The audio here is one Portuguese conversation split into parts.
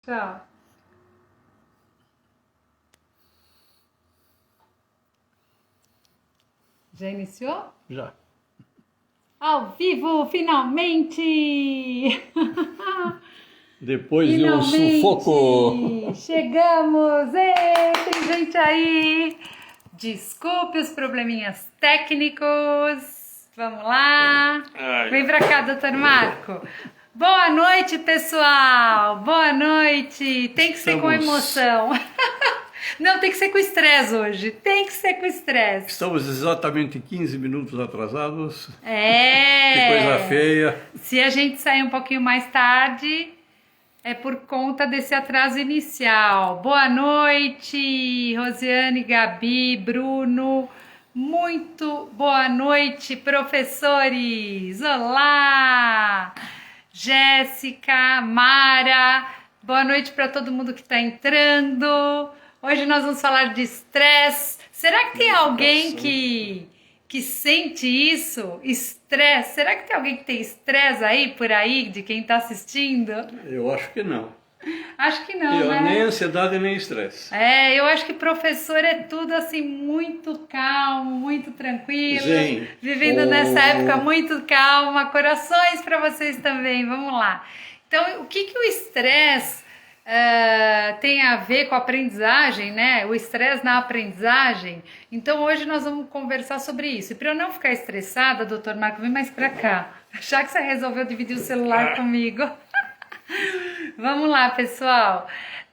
Tchau. Já iniciou? Já. Ao vivo, finalmente! Depois de um sufoco. Chegamos! Ei, tem gente aí! Desculpe os probleminhas técnicos. Vamos lá. Vem pra cá, doutor Marco. Boa noite, pessoal! Boa noite! Tem que ser com emoção. Não, tem que ser com estresse hoje. Tem que ser com estresse. Estamos exatamente 15 minutos atrasados. É. Que coisa feia. Se a gente sair um pouquinho mais tarde, é por conta desse atraso inicial. Boa noite, Rosiane, Gabi, Bruno. Muito boa noite, professores. Olá! Jéssica, Mara. Boa noite para todo mundo que está entrando. Hoje nós vamos falar de estresse. Será que tem alguém que sente isso? Estresse? Será que tem alguém que tem estresse aí, por aí, de quem está assistindo? Eu acho que não. Acho que não, né? Nem ansiedade, nem estresse. Eu acho que professor é tudo assim, muito calmo, muito tranquilo. Sim. Vivendo nessa época muito calma. Corações para vocês também, vamos lá. Então, o que o estresse tem a ver com a aprendizagem, né? O estresse na aprendizagem. Então, hoje nós vamos conversar sobre isso. E para eu não ficar estressada, doutor Marco, vem mais para cá. Já que você resolveu dividir o celular comigo. Vamos lá, pessoal.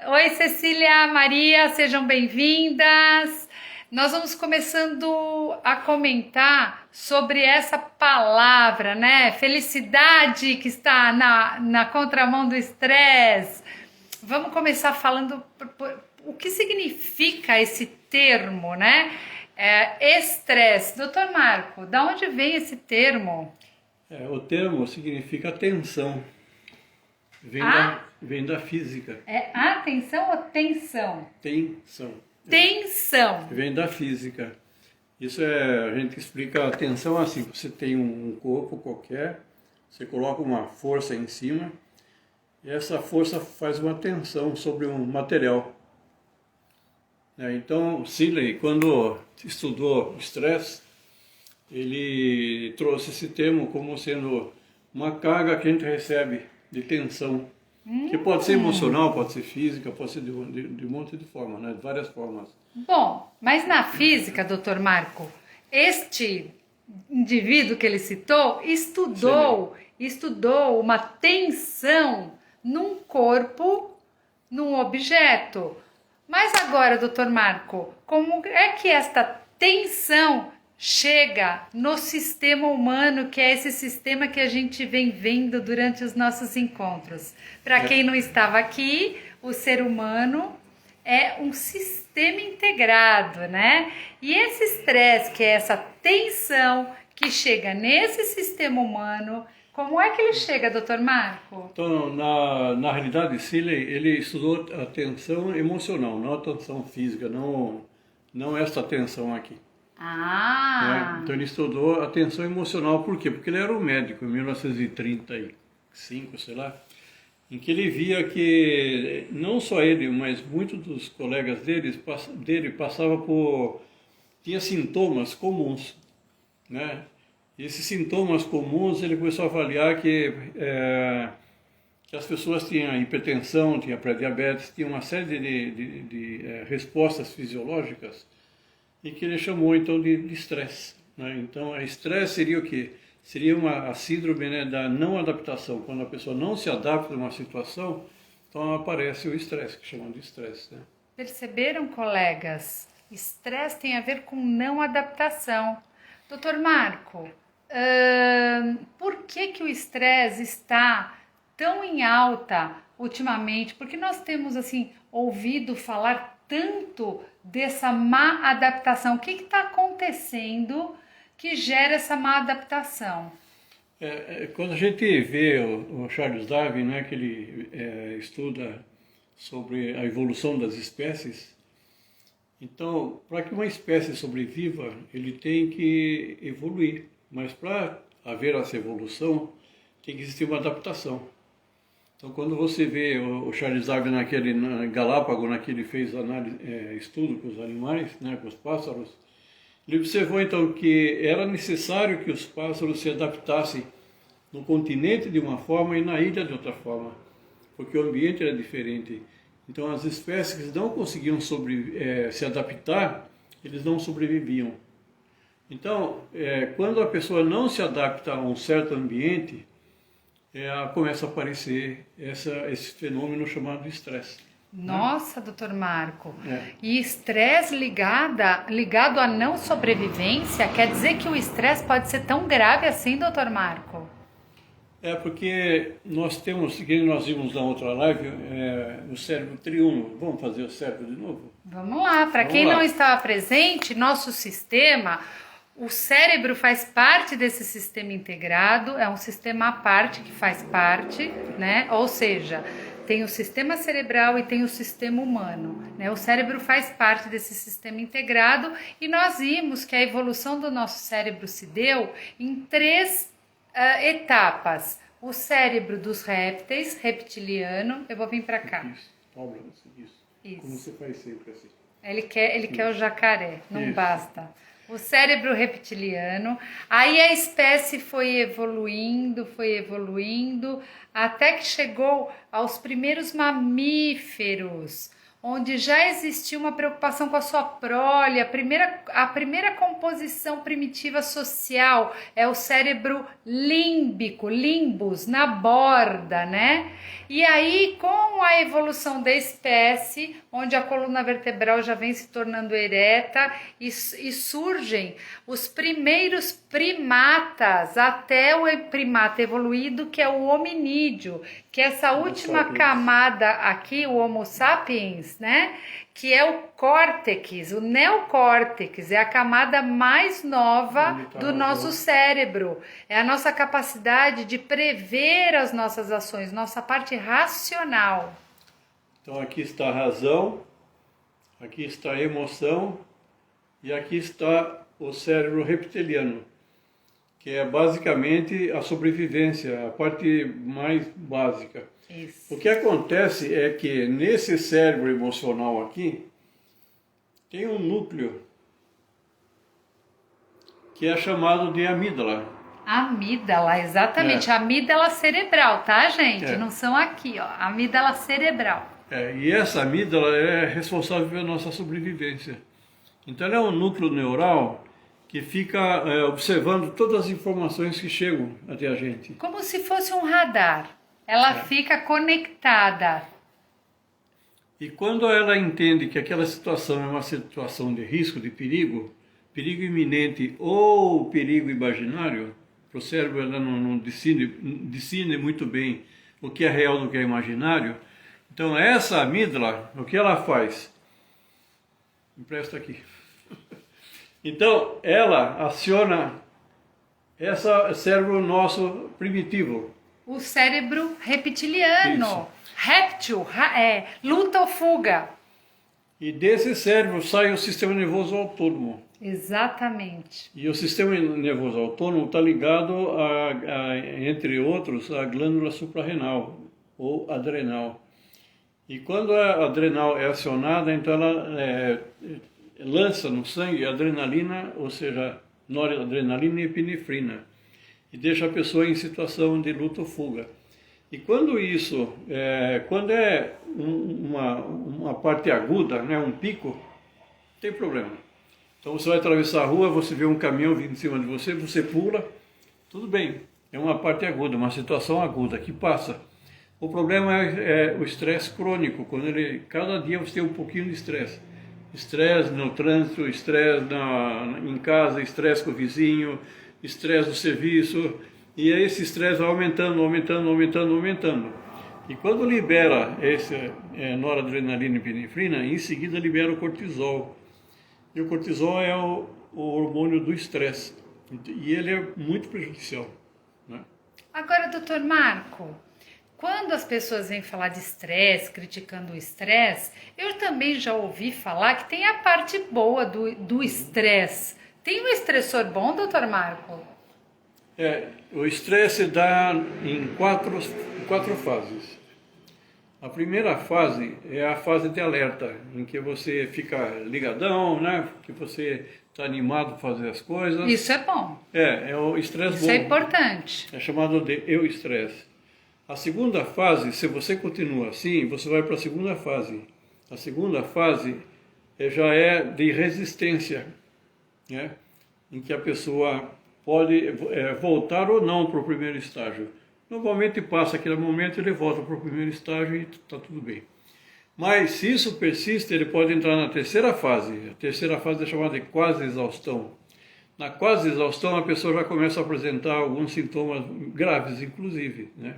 Oi, Cecília, Maria, sejam bem-vindas. Nós vamos começando a comentar sobre essa palavra, né? Felicidade, que está na contramão do estresse. Vamos começar falando o que significa esse termo, né? Estresse. Doutor Marco, da onde vem esse termo? O termo significa tensão. Vem da física. É atenção ou tensão? Tensão. Tensão. Vem da física. Isso a gente explica a tensão assim, você tem um corpo qualquer, você coloca uma força em cima, e essa força faz uma tensão sobre um material. Então, Seeley, quando estudou estresse, ele trouxe esse termo como sendo uma carga que a gente recebe de tensão, que pode ser emocional, pode ser física, pode ser de um monte de forma, né? De várias formas. Bom, mas na física, doutor Marco, este indivíduo que ele citou estudou uma tensão num corpo, num objeto. Mas agora, doutor Marco, como é que esta tensão chega no sistema humano, que é esse sistema que a gente vem vendo durante os nossos encontros? Para quem não estava aqui, o ser humano é um sistema integrado, né? E esse estresse, que é essa tensão que chega nesse sistema humano, como é que ele chega, doutor Marco? Então, na realidade, Seeley, ele estudou a tensão emocional, não a tensão física, não esta tensão aqui. Então ele estudou a tensão emocional, por quê? Porque ele era um médico em 1935, sei lá, em que ele via que não só ele, mas muitos dos colegas dele passavam tinha sintomas comuns, né? E esses sintomas comuns ele começou a avaliar que as pessoas tinham hipertensão, tinham pré-diabetes, tinham uma série de respostas fisiológicas, e que ele chamou então de estresse, né? Então, a estresse seria o quê? Seria a síndrome, né, da não adaptação. Quando a pessoa não se adapta a uma situação, então aparece o estresse, que chamam de estresse, né? Perceberam, colegas? Estresse tem a ver com não adaptação. Doutor Marco, por que o estresse está tão em alta ultimamente? Porque nós temos assim ouvido falar tanto dessa má adaptação. O que está acontecendo que gera essa má adaptação? Quando a gente vê o Charles Darwin, né, que ele estuda sobre a evolução das espécies, então, para que uma espécie sobreviva, ele tem que evoluir. Mas para haver essa evolução, tem que existir uma adaptação. Então, quando você vê o Charles Darwin na Galápagos, naquele fez estudo com os animais, né, com os pássaros, ele observou então que era necessário que os pássaros se adaptassem no continente de uma forma e na ilha de outra forma, porque o ambiente era diferente. Então, as espécies que não conseguiam se adaptar, eles não sobreviviam. Então, quando a pessoa não se adapta a um certo ambiente, começa a aparecer esse fenômeno chamado estresse. Nossa, doutor Marco. E estresse ligado à não sobrevivência, quer dizer que o estresse pode ser tão grave assim, doutor Marco? Porque nós temos, que nós vimos na outra live, o cérebro triuno. Vamos fazer o cérebro de novo? Vamos lá. Para quem não estava presente, nosso sistema, o cérebro faz parte desse sistema integrado, é um sistema à parte que faz parte, né? Ou seja, tem o sistema cerebral e tem o sistema humano, né? O cérebro faz parte desse sistema integrado e nós vimos que a evolução do nosso cérebro se deu em 3 etapas. O cérebro dos répteis, reptiliano, eu vou vir para cá. Isso. Como você faz sempre assim. Ele quer o jacaré, não basta. O cérebro reptiliano, aí a espécie foi evoluindo, até que chegou aos primeiros mamíferos, onde já existia uma preocupação com a sua prole. A primeira composição primitiva social é o cérebro límbico, limbus, na borda, né? E aí, com a evolução da espécie, onde a coluna vertebral já vem se tornando ereta e surgem os primeiros primatas, até o primata evoluído, que é o hominídeo, que é essa última camada aqui, o Homo sapiens, né? Que é o córtex, o neocórtex, é a camada mais nova do nosso cérebro. É a nossa capacidade de prever as nossas ações, nossa parte racional. Então aqui está a razão, aqui está a emoção e aqui está o cérebro reptiliano, que é basicamente a sobrevivência, a parte mais básica. Isso. O que acontece é que nesse cérebro emocional aqui tem um núcleo que é chamado de amígdala. Amígdala, exatamente. Amígdala cerebral, tá, gente? Não são aqui, ó. Amígdala cerebral. E essa amígdala é responsável pela nossa sobrevivência. Então ela é um núcleo neural que fica observando todas as informações que chegam até a gente. Como se fosse um radar. Ela fica conectada. E quando ela entende que aquela situação é uma situação de risco, de perigo iminente ou perigo imaginário, para o cérebro ela não discerne muito bem o que é real do que é imaginário. Então essa amígdala, o que ela faz? Empresta aqui. Então ela aciona esse cérebro nosso primitivo. O cérebro reptiliano. Isso. Réptil, luta ou fuga. E desse cérebro sai o sistema nervoso autônomo. Exatamente. E o sistema nervoso autônomo está ligado, entre outros, à glândula suprarrenal ou adrenal. E quando a adrenal é acionada, então ela lança no sangue adrenalina, ou seja, noradrenalina e epinefrina, e deixa a pessoa em situação de luta ou fuga. E quando isso, quando é uma parte aguda, né, um pico, não tem problema. Então você vai atravessar a rua, você vê um caminhão vindo em cima de você, você pula, tudo bem, é uma parte aguda, uma situação aguda que passa. O problema é o estresse crônico, quando cada dia você tem um pouquinho de estresse. Estresse no trânsito, estresse em casa, estresse com o vizinho, estresse no serviço, e aí esse estresse vai aumentando. E quando libera esse noradrenalina e epinefrina, em seguida libera o cortisol. E o cortisol é o hormônio do estresse, e ele é muito prejudicial, né? Agora, doutor Marco, quando as pessoas vêm falar de estresse, criticando o estresse, eu também já ouvi falar que tem a parte boa do estresse. Tem um estressor bom, doutor Marco? O estresse dá em quatro fases. A primeira fase é a fase de alerta, em que você fica ligadão, né? Que você está animado a fazer as coisas. Isso é bom. É o estresse bom. Isso é importante. É chamado de eustresse. A segunda fase, se você continua assim, você vai para a segunda fase. A segunda fase já é de resistência, né? Em que a pessoa pode voltar ou não para o primeiro estágio. Normalmente passa aquele momento, ele volta para o primeiro estágio e está tudo bem. Mas se isso persiste, ele pode entrar na terceira fase. A terceira fase é chamada de quase exaustão. Na quase exaustão, a pessoa já começa a apresentar alguns sintomas graves, inclusive, né?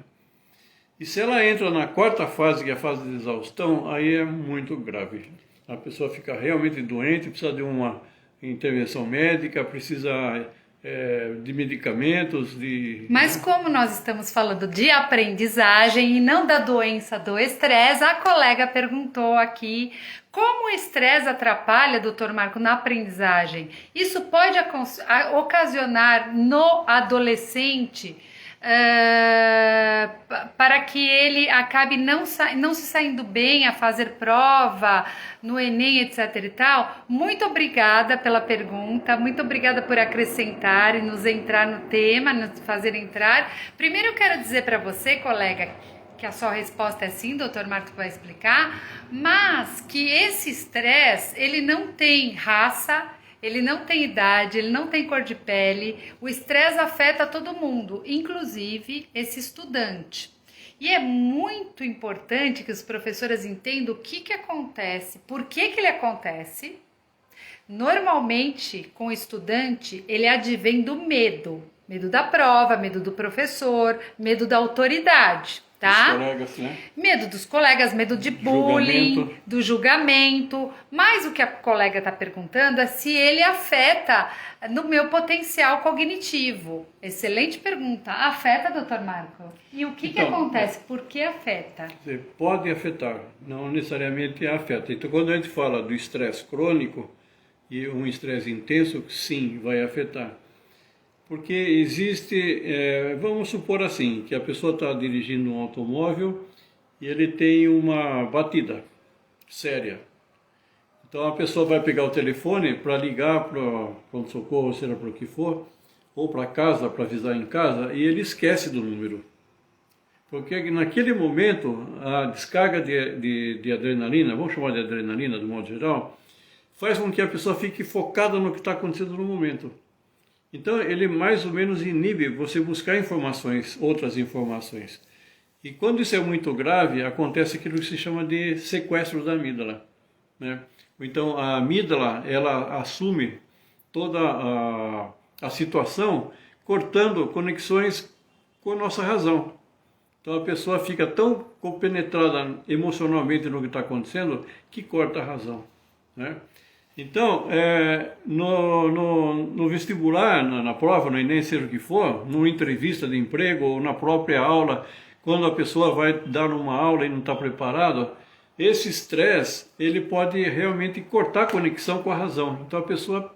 E se ela entra na quarta fase, que é a fase de exaustão, aí é muito grave. A pessoa fica realmente doente, precisa de uma intervenção médica, precisa de medicamentos, Mas como nós estamos falando de aprendizagem e não da doença do estresse, a colega perguntou aqui como o estresse atrapalha, doutor Marco, na aprendizagem. Isso pode ocasionar no adolescente para que ele acabe não se saindo bem a fazer prova no Enem, etc e tal. Muito obrigada pela pergunta, muito obrigada por acrescentar e nos entrar no tema, nos fazer entrar. Primeiro eu quero dizer para você, colega, que a sua resposta é sim, doutor Marco vai explicar, mas que esse estresse, ele não tem raça, ele não tem idade, ele não tem cor de pele, o estresse afeta todo mundo, inclusive esse estudante. E é muito importante que os professores entendam o que acontece, por que ele acontece. Normalmente, com o estudante, ele advém do medo. Medo da prova, medo do professor, medo da autoridade, tá? Dos colegas, né? Medo dos colegas, medo de bullying, do julgamento. Mas o que a colega está perguntando é se ele afeta no meu potencial cognitivo. Excelente pergunta. Afeta, doutor Marco? E o que acontece? Por que afeta? Pode afetar, não necessariamente afeta. Então, quando a gente fala do estresse crônico e um estresse intenso, sim, vai afetar. Porque existe, vamos supor assim, que a pessoa está dirigindo um automóvel e ele tem uma batida séria. Então a pessoa vai pegar o telefone para ligar para o pronto-socorro, seja para o que for, ou para casa, para avisar em casa, e ele esquece do número. Porque naquele momento a descarga de adrenalina, vamos chamar de adrenalina do modo geral, faz com que a pessoa fique focada no que está acontecendo no momento. Então ele mais ou menos inibe você buscar informações, outras informações. E quando isso é muito grave, acontece aquilo que se chama de sequestro da amígdala, né? Então a amígdala, ela assume toda a situação, cortando conexões com a nossa razão. Então a pessoa fica tão compenetrada emocionalmente no que está acontecendo que corta a razão, né? Então, no vestibular, na prova, no Enem, seja o que for, numa entrevista de emprego ou na própria aula, quando a pessoa vai dar uma aula e não está preparado, esse estresse, ele pode realmente cortar a conexão com a razão. Então a pessoa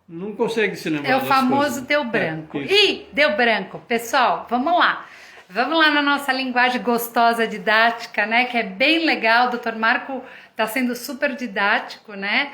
não consegue se lembrar das coisas. É o famoso deu branco. Ih, deu branco. Pessoal, vamos lá. Vamos lá na nossa linguagem gostosa, didática, né? Que é bem legal. O doutor Marco está sendo super didático, né?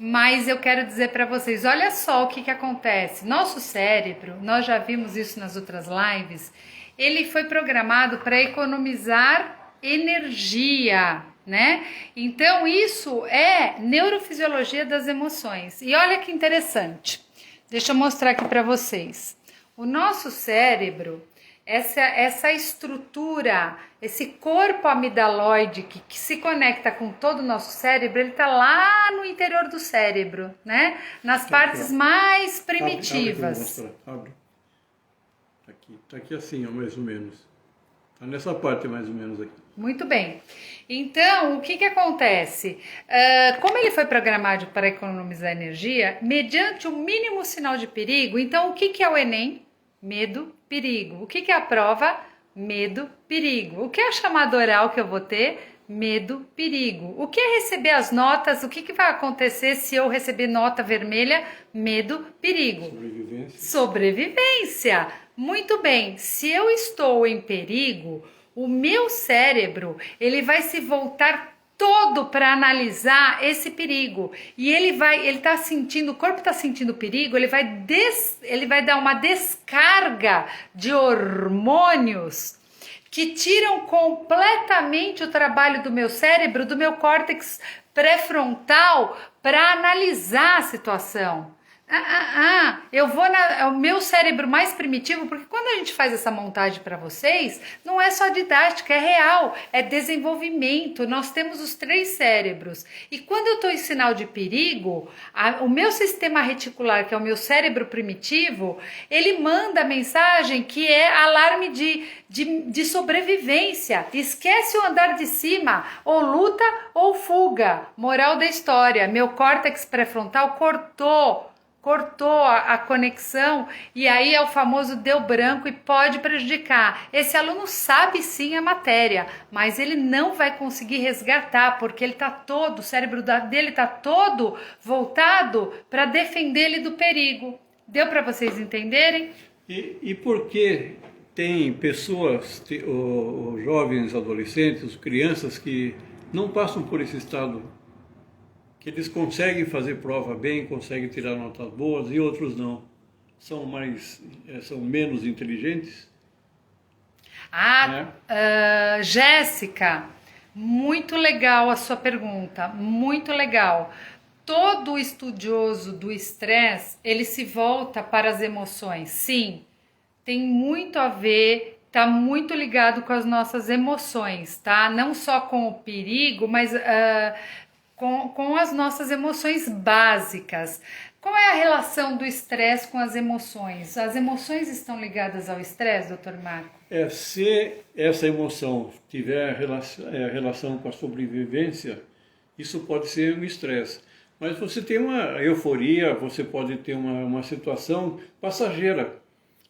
Mas eu quero dizer para vocês, olha só o que acontece. Nosso cérebro, nós já vimos isso nas outras lives, ele foi programado para economizar energia, né? Então isso é neurofisiologia das emoções. E olha que interessante. Deixa eu mostrar aqui para vocês. O nosso cérebro, essa estrutura, esse corpo amidaloide que se conecta com todo o nosso cérebro, ele está lá no interior do cérebro, né? Nas partes mais primitivas. Abre. Tá aqui assim, ó, mais ou menos. Tá nessa parte mais ou menos aqui. Muito bem. Então, o que acontece? Como ele foi programado para economizar energia, mediante o mínimo sinal de perigo, então o que é o Enem? Medo, perigo. O que é a prova? Medo, perigo. O que é a chamada oral que eu vou ter? Medo, perigo. O que é receber as notas? O que vai acontecer se eu receber nota vermelha? Medo, perigo. Sobrevivência. Sobrevivência. Muito bem. Se eu estou em perigo, o meu cérebro, ele vai se voltar todo para analisar esse perigo. E ele tá sentindo, o corpo está sentindo perigo, ele vai dar uma descarga de hormônios que tiram completamente o trabalho do meu cérebro, do meu córtex pré-frontal, para analisar a situação. Eu vou o meu cérebro mais primitivo, porque quando a gente faz essa montagem para vocês, não é só didática, é real, é desenvolvimento. Nós temos os 3 cérebros. E quando eu estou em sinal de perigo, o meu sistema reticular, que é o meu cérebro primitivo, ele manda a mensagem que é alarme de sobrevivência. Esquece o andar de cima, ou luta ou fuga. Moral da história, meu córtex pré-frontal cortou a conexão e aí é o famoso deu branco e pode prejudicar. Esse aluno sabe sim a matéria, mas ele não vai conseguir resgatar porque ele o cérebro dele está todo voltado para defender ele do perigo. Deu para vocês entenderem? E por que tem pessoas, os jovens, adolescentes, as crianças que não passam por esse estado? Que eles conseguem fazer prova bem, conseguem tirar notas boas e outros não. São menos inteligentes? Jéssica, muito legal a sua pergunta, muito legal. Todo estudioso do estresse, ele se volta para as emoções. Sim, tem muito a ver, está muito ligado com as nossas emoções, tá? Não só com o perigo, mas com as nossas emoções básicas. Qual é a relação do estresse com as emoções? As emoções estão ligadas ao estresse, doutor Marco? Se essa emoção tiver relação com a sobrevivência, isso pode ser um estresse. Mas você tem uma euforia, você pode ter uma situação passageira.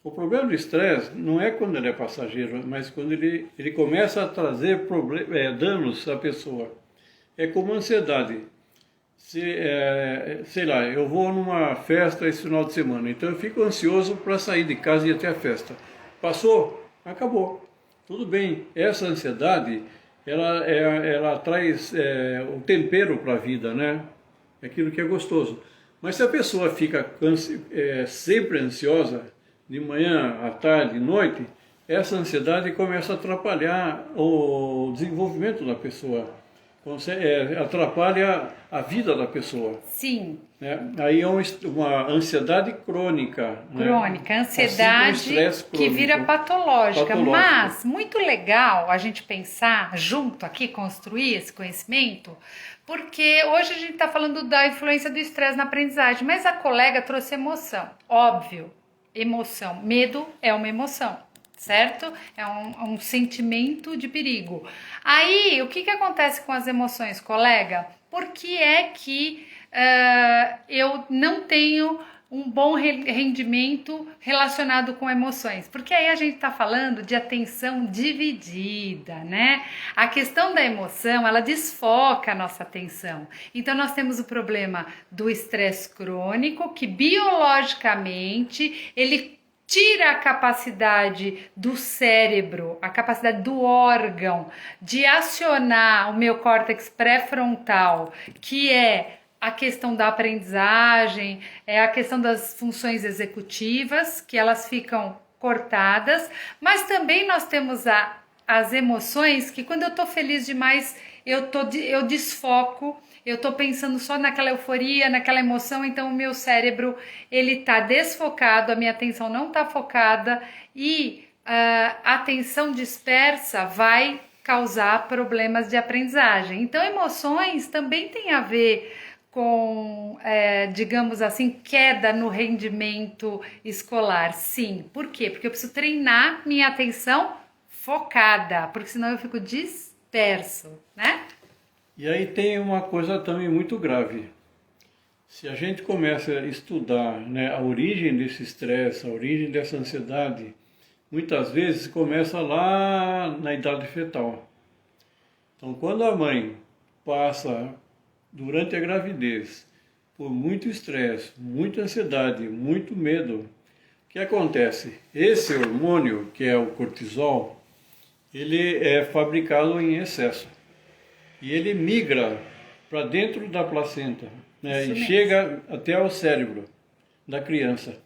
O problema do estresse não é quando ele é passageiro, mas quando ele começa a trazer danos à pessoa. É como ansiedade. Sei lá, eu vou numa festa esse final de semana, então eu fico ansioso para sair de casa e ir até a festa. Passou, acabou. Tudo bem, essa ansiedade, ela traz o tempero para a vida, né? Aquilo que é gostoso. Mas se a pessoa fica sempre ansiosa, de manhã, à tarde, à noite, essa ansiedade começa a atrapalhar o desenvolvimento da pessoa. Atrapalha a vida da pessoa. Sim. Né? Aí é uma ansiedade crônica. Crônica, né? ansiedade Assim, que vira patológica. Mas muito legal a gente pensar junto aqui, construir esse conhecimento, porque hoje a gente está falando da influência do estresse na aprendizagem, mas a colega trouxe emoção. Óbvio, emoção. Medo é uma emoção. Certo? É um sentimento de perigo. Aí, o que acontece com as emoções, colega? Por que é que eu não tenho um bom rendimento relacionado com emoções? Porque aí a gente está falando de atenção dividida, né? A questão da emoção, ela desfoca a nossa atenção. Então, nós temos o problema do estresse crônico, que biologicamente, ele tira a capacidade do cérebro, a capacidade do órgão de acionar o meu córtex pré-frontal, que é a questão da aprendizagem, é a questão das funções executivas, que elas ficam cortadas, mas também nós temos as emoções, que quando eu estou feliz demais, eu desfoco, eu estou pensando só naquela euforia, naquela emoção, então o meu cérebro, ele está desfocado, a minha atenção não está focada e a atenção dispersa vai causar problemas de aprendizagem. Então, emoções também têm a ver com, digamos assim, queda no rendimento escolar. Sim, por quê? Porque eu preciso treinar minha atenção focada, porque senão eu fico disperso, né? E aí tem uma coisa também muito grave. Se a gente começa a estudar, né, a origem desse estresse, a origem dessa ansiedade, muitas vezes começa lá na idade fetal. Então, quando a mãe passa, durante a gravidez, por muito estresse, muita ansiedade, muito medo, o que acontece? Esse hormônio, que é o cortisol, ele é fabricado em excesso. E ele migra para dentro da placenta, né, e chega até o cérebro da criança.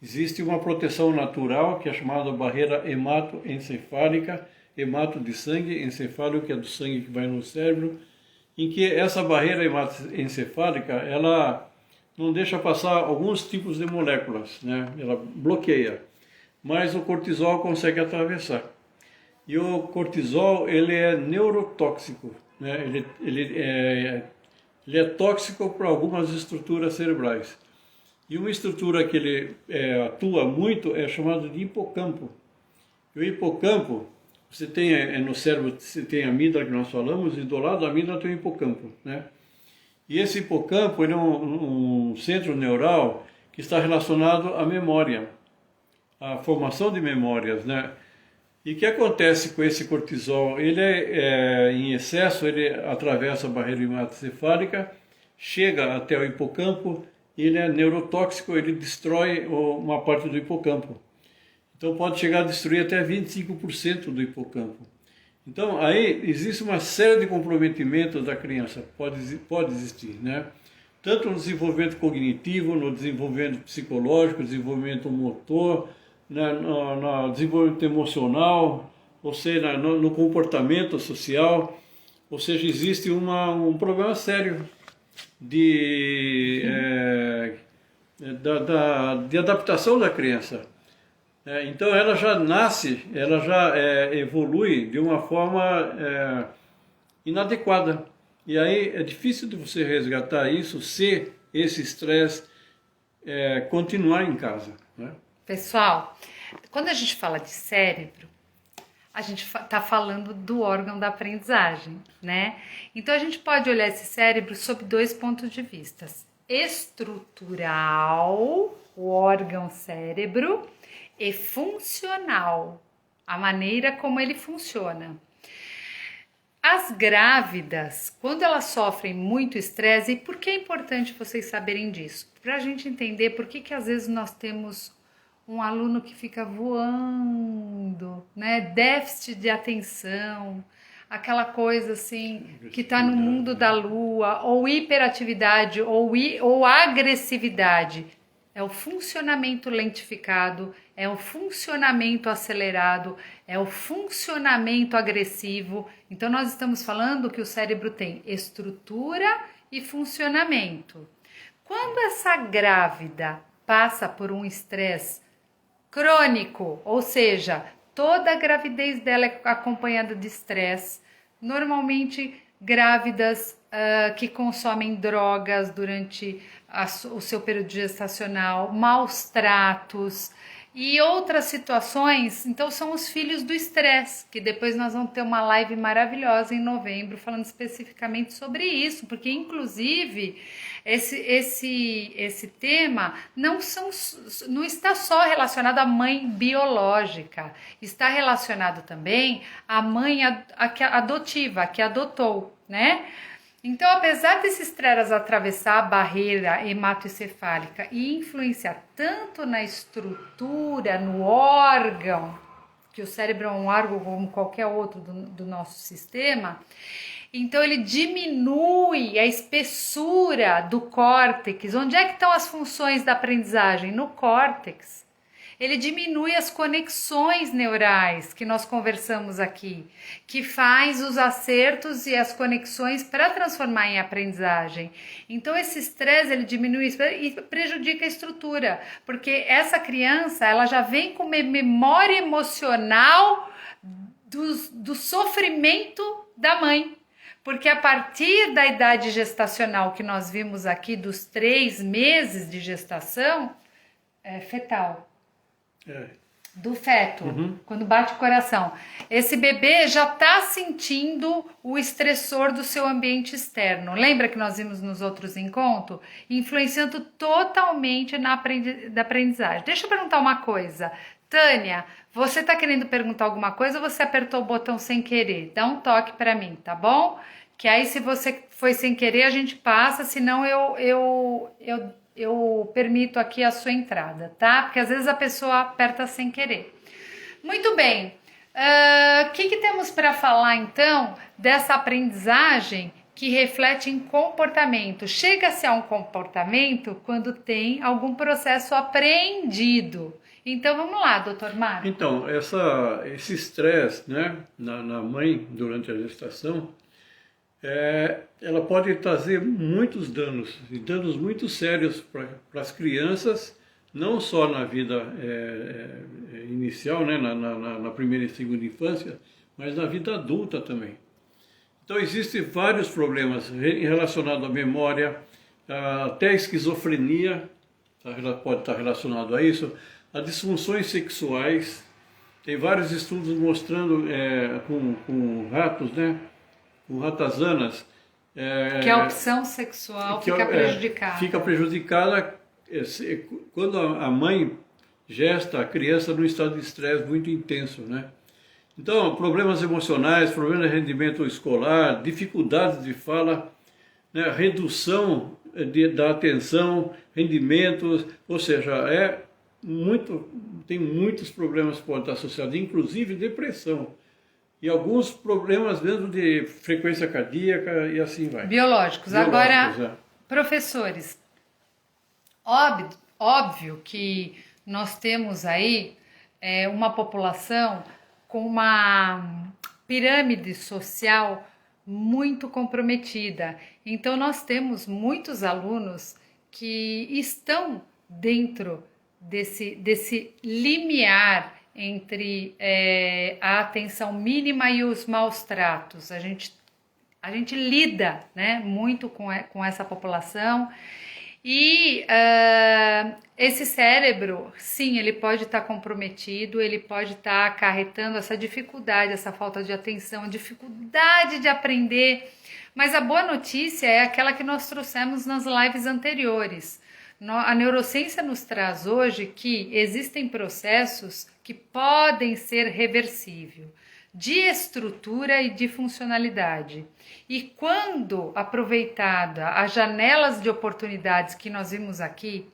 Existe uma proteção natural que é chamada barreira hematoencefálica, hemato de sangue, encefálico que é do sangue que vai no cérebro, em que essa barreira hematoencefálica, ela não deixa passar alguns tipos de moléculas, né? Ela bloqueia, mas o cortisol consegue atravessar. E o cortisol, ele é neurotóxico, né? Ele é tóxico para algumas estruturas cerebrais. E uma estrutura que ele atua muito é chamada de hipocampo. E o hipocampo, você tem no cérebro, você tem a amígdala que nós falamos, e do lado da amígdala tem o hipocampo, né? E esse hipocampo, ele é um centro neural que está relacionado à memória, à formação de memórias, né? E o que acontece com esse cortisol? Ele em excesso, ele atravessa a barreira hematoencefálica, chega até o hipocampo, ele é neurotóxico, ele destrói uma parte do hipocampo. Então pode chegar a destruir até 25% do hipocampo. Então aí existe uma série de comprometimentos da criança, pode existir, né? Tanto no desenvolvimento cognitivo, no desenvolvimento psicológico, desenvolvimento motor, no desenvolvimento emocional, ou seja, no comportamento social, ou seja, existe um problema sério de adaptação da criança. Então ela já nasce, ela já evolui de uma forma inadequada. E aí é difícil de você resgatar isso se esse estresse continuar em casa, né? Pessoal, quando a gente fala de cérebro, a gente está falando do órgão da aprendizagem, né? Então a gente pode olhar esse cérebro sob dois pontos de vista: estrutural, o órgão cérebro, e funcional, a maneira como ele funciona. As grávidas, quando elas sofrem muito estresse, e por que é importante vocês saberem disso? Para a gente entender por que às vezes nós temos um aluno que fica voando, né? Déficit de atenção, aquela coisa assim que está no mundo da lua, ou hiperatividade, ou agressividade. É o funcionamento lentificado, é o funcionamento acelerado, é o funcionamento agressivo. Então nós estamos falando que o cérebro tem estrutura e funcionamento. Quando essa grávida passa por um estresse crônico, ou seja, toda a gravidez dela é acompanhada de estresse, normalmente grávidas que consomem drogas durante o seu período gestacional, maus tratos e outras situações. Então são os filhos do estresse, que depois nós vamos ter uma live maravilhosa em novembro falando especificamente sobre isso, porque inclusive esse tema não está só relacionado à mãe biológica, está relacionado também à mãe adotiva, que adotou, né? Então, apesar desse estresse atravessar a barreira hematoencefálica e influenciar tanto na estrutura, no órgão, que o cérebro é um órgão como qualquer outro do nosso sistema, então ele diminui a espessura do córtex. Onde é que estão as funções da aprendizagem? No córtex. Ele diminui as conexões neurais que nós conversamos aqui, que faz os acertos e as conexões para transformar em aprendizagem. Então esse estresse ele diminui e prejudica a estrutura, porque essa criança ela já vem com uma memória emocional do sofrimento da mãe. Porque a partir da idade gestacional que nós vimos aqui, dos 3 meses de gestação, fetal. Do feto, quando bate o coração, esse bebê já está sentindo o estressor do seu ambiente externo. Lembra que nós vimos nos outros encontros? Influenciando totalmente na aprendizagem. Deixa eu perguntar uma coisa. Tânia, você está querendo perguntar alguma coisa ou você apertou o botão sem querer? Dá um toque para mim, tá bom? Que aí se você foi sem querer a gente passa, senão eu permito aqui a sua entrada, tá? Porque às vezes a pessoa aperta sem querer. Muito bem. Que temos para falar então dessa aprendizagem que reflete em comportamento? Chega-se a um comportamento quando tem algum processo aprendido. Então vamos lá, doutor Marco. Então, esse estresse, né, na mãe durante a gestação, ela pode trazer muitos danos, e danos muito sérios para as crianças, não só na vida inicial, né, na primeira e segunda infância, mas na vida adulta também. Então existem vários problemas relacionados à memória, até a esquizofrenia pode estar relacionado a isso, a disfunções sexuais. Tem vários estudos mostrando com ratos, né, com ratazanas, que a opção sexual fica prejudicada. Fica prejudicada quando a mãe gesta a criança num estado de estresse muito intenso, né? Então, problemas emocionais, problemas de rendimento escolar, dificuldades de fala, né, redução da atenção, rendimentos, ou seja, tem muitos problemas que podem estar associados, inclusive depressão. E alguns problemas mesmo de frequência cardíaca e assim vai. Biológicos. Agora, professores, óbvio que nós temos aí uma população com uma pirâmide social muito comprometida. Então, nós temos muitos alunos que estão dentro desse limiar entre a atenção mínima e os maus tratos. A gente lida, né, muito com essa população. E esse cérebro, sim, ele pode estar comprometido, ele pode estar acarretando essa dificuldade, essa falta de atenção, a dificuldade de aprender. Mas a boa notícia é aquela que nós trouxemos nas lives anteriores. A neurociência nos traz hoje que existem processos que podem ser reversíveis, de estrutura e de funcionalidade. E quando aproveitada as janelas de oportunidades que nós vimos aqui,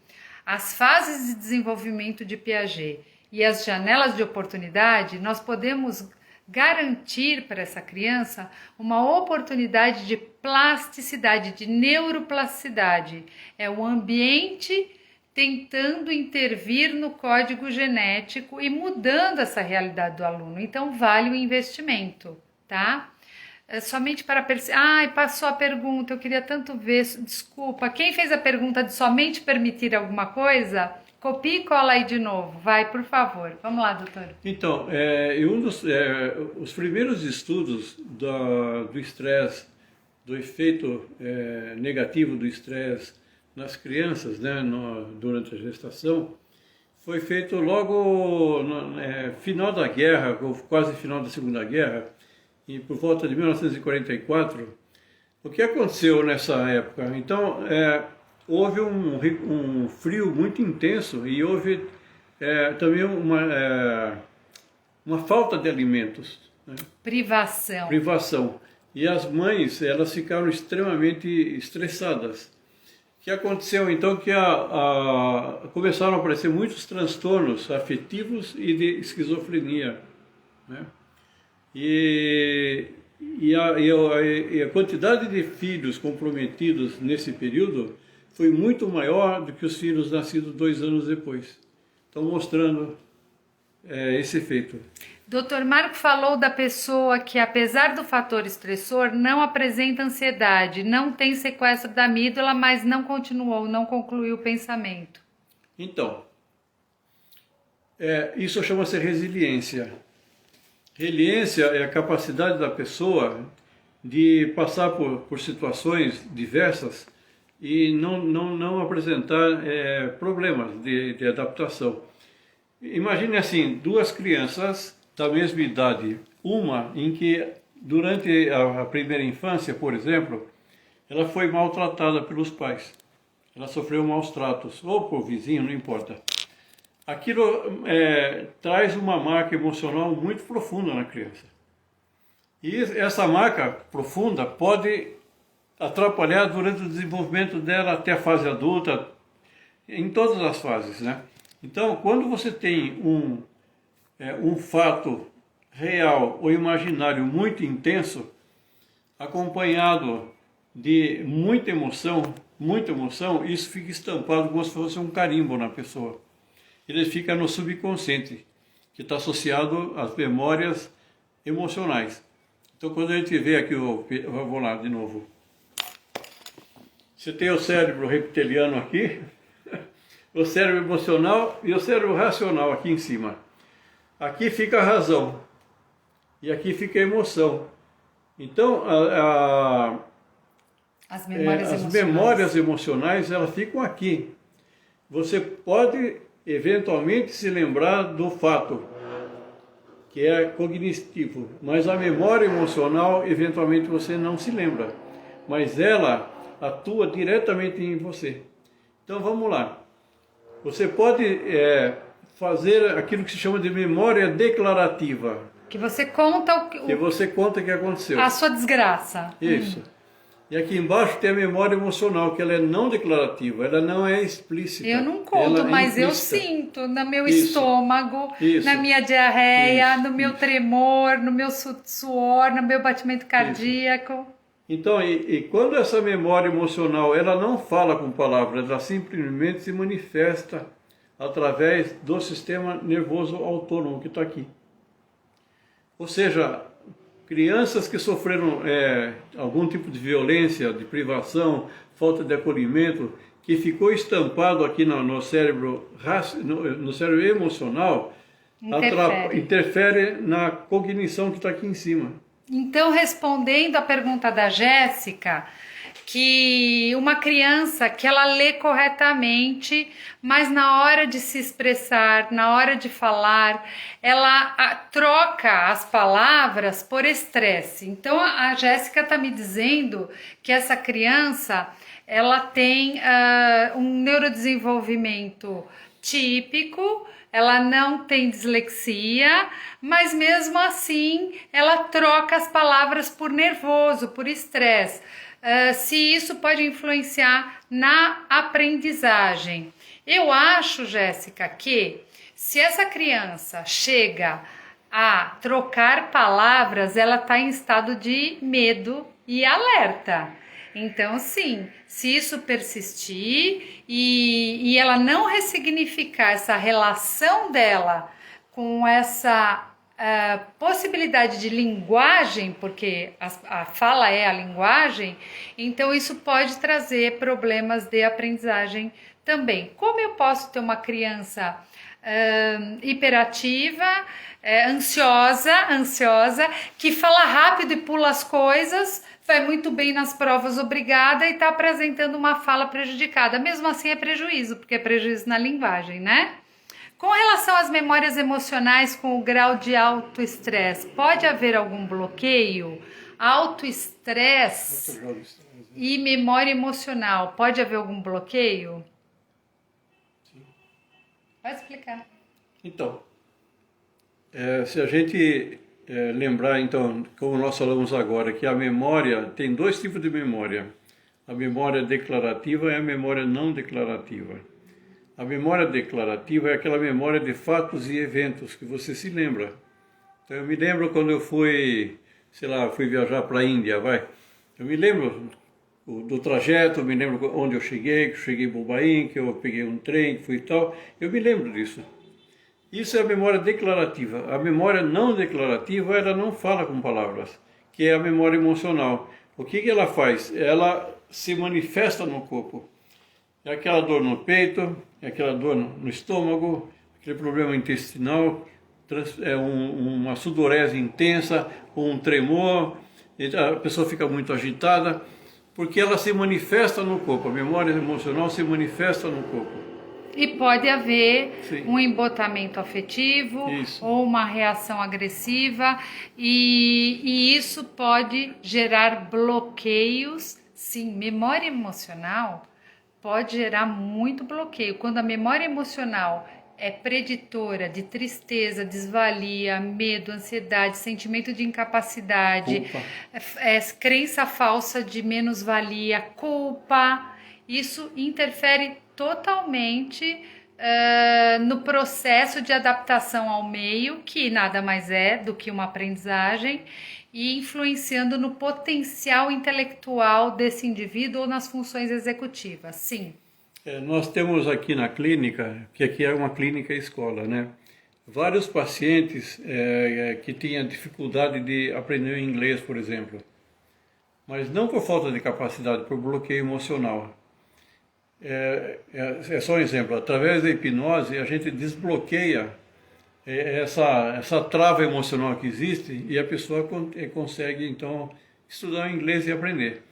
as fases de desenvolvimento de Piaget e as janelas de oportunidade, nós podemos garantir para essa criança uma oportunidade de plasticidade, de neuroplasticidade. É o ambiente tentando intervir no código genético e mudando essa realidade do aluno. Então, vale o investimento, tá? Somente para perceber... passou a pergunta, eu queria tanto ver... Desculpa, quem fez a pergunta de somente permitir alguma coisa, copie e cola aí de novo. Vai, por favor. Vamos lá, doutor. Então, os primeiros estudos do estresse, do efeito negativo do estresse nas crianças, né, durante a gestação, foi feito logo no final da guerra, quase final da Segunda Guerra, e por volta de 1944. O que aconteceu nessa época? Então, houve um frio muito intenso e houve também uma falta de alimentos. Né? Privação. E as mães, elas ficaram extremamente estressadas. O que aconteceu então que começaram a aparecer muitos transtornos afetivos e de esquizofrenia, né? E a quantidade de filhos comprometidos nesse período foi muito maior do que os filhos nascidos 2 anos depois. Estão mostrando esse efeito. Dr. Marco falou da pessoa que, apesar do fator estressor, não apresenta ansiedade, não tem sequestro da amígdala, mas não concluiu o pensamento. Então, isso chama-se resiliência. Resiliência é a capacidade da pessoa de passar por situações diversas e não apresentar problemas de adaptação. Imagine assim, 2 crianças da mesma idade, uma em que durante a primeira infância, por exemplo, ela foi maltratada pelos pais, ela sofreu maus tratos, ou por vizinho, não importa. Aquilo traz uma marca emocional muito profunda na criança. E essa marca profunda pode atrapalhar durante o desenvolvimento dela até a fase adulta, em todas as fases, né? Então, quando você tem um fato real ou imaginário muito intenso, acompanhado de muita emoção, isso fica estampado como se fosse um carimbo na pessoa. Ele fica no subconsciente, que está associado às memórias emocionais. Então, quando a gente vê aqui, vamos lá de novo. Você tem o cérebro reptiliano aqui, o cérebro emocional e o cérebro racional aqui em cima. Aqui fica a razão e aqui fica a emoção. Então, as memórias emocionais, elas ficam aqui. Você pode eventualmente se lembrar do fato, que é cognitivo, mas a memória emocional, eventualmente você não se lembra, mas ela atua diretamente em você. Então vamos lá. Você pode fazer aquilo que se chama de memória declarativa. Que você conta que você conta o que aconteceu. A sua desgraça. Isso. E aqui embaixo tem a memória emocional, que ela é não declarativa, ela não é explícita. Eu não conto, mas eu sinto no meu estômago, na minha diarreia, no meu tremor, no meu suor, no meu batimento cardíaco. Então, e quando essa memória emocional, ela não fala com palavras, ela simplesmente se manifesta através do sistema nervoso autônomo que está aqui. Ou seja, crianças que sofreram algum tipo de violência, de privação, falta de acolhimento, que ficou estampado aqui no cérebro, no cérebro emocional, interfere na cognição que está aqui em cima. Então, respondendo à pergunta da Jéssica, que uma criança que ela lê corretamente, mas na hora de se expressar, na hora de falar, ela troca as palavras por estresse. Então a Jéssica está me dizendo que essa criança ela tem um neurodesenvolvimento típico, ela não tem dislexia, mas mesmo assim ela troca as palavras por nervoso, por estresse. Se isso pode influenciar na aprendizagem. Eu acho, Jéssica, que se essa criança chega a trocar palavras, ela está em estado de medo e alerta. Então, sim, se isso persistir e ela não ressignificar essa relação dela com essa possibilidade de linguagem, porque a fala é a linguagem, então isso pode trazer problemas de aprendizagem também. Como eu posso ter uma criança hiperativa, ansiosa, que fala rápido e pula as coisas, vai muito bem nas provas, obrigada, e está apresentando uma fala prejudicada. Mesmo assim é prejuízo, porque é prejuízo na linguagem, né? Com relação às memórias emocionais com o grau de autoestresse, pode haver algum bloqueio? Autoestresse e memória emocional, pode haver algum bloqueio? Sim. Pode explicar. Então, se a gente lembrar, então, como nós falamos agora, que a memória, tem dois tipos de memória. A memória declarativa e a memória não declarativa. A memória declarativa é aquela memória de fatos e eventos que você se lembra. Então, eu me lembro quando eu fui, fui viajar para a Índia, Eu me lembro do trajeto, eu me lembro onde eu cheguei, que eu cheguei em Bombaim, que eu peguei um trem, que fui e tal. Eu me lembro disso. Isso é a memória declarativa. A memória não declarativa, ela não fala com palavras, que é a memória emocional. O que ela faz? Ela se manifesta no corpo. É aquela dor no peito, é aquela dor no estômago, aquele problema intestinal, uma sudorese intensa, um tremor, a pessoa fica muito agitada, porque ela se manifesta no corpo, a memória emocional se manifesta no corpo. E pode haver um embotamento afetivo ou uma reação agressiva, e isso pode gerar bloqueios. Sim, memória emocional pode gerar muito bloqueio. Quando a memória emocional é preditora de tristeza, desvalia, medo, ansiedade, sentimento de incapacidade, crença falsa de menos-valia, culpa, isso interfere totalmente no processo de adaptação ao meio, que nada mais é do que uma aprendizagem, e influenciando no potencial intelectual desse indivíduo ou nas funções executivas. Sim. Nós temos aqui na clínica, que aqui é uma clínica escola, né? Vários pacientes que tinham dificuldade de aprender inglês, por exemplo, mas não por falta de capacidade, por bloqueio emocional. É só um exemplo, através da hipnose a gente desbloqueia essa trava emocional que existe e a pessoa consegue então estudar inglês e aprender.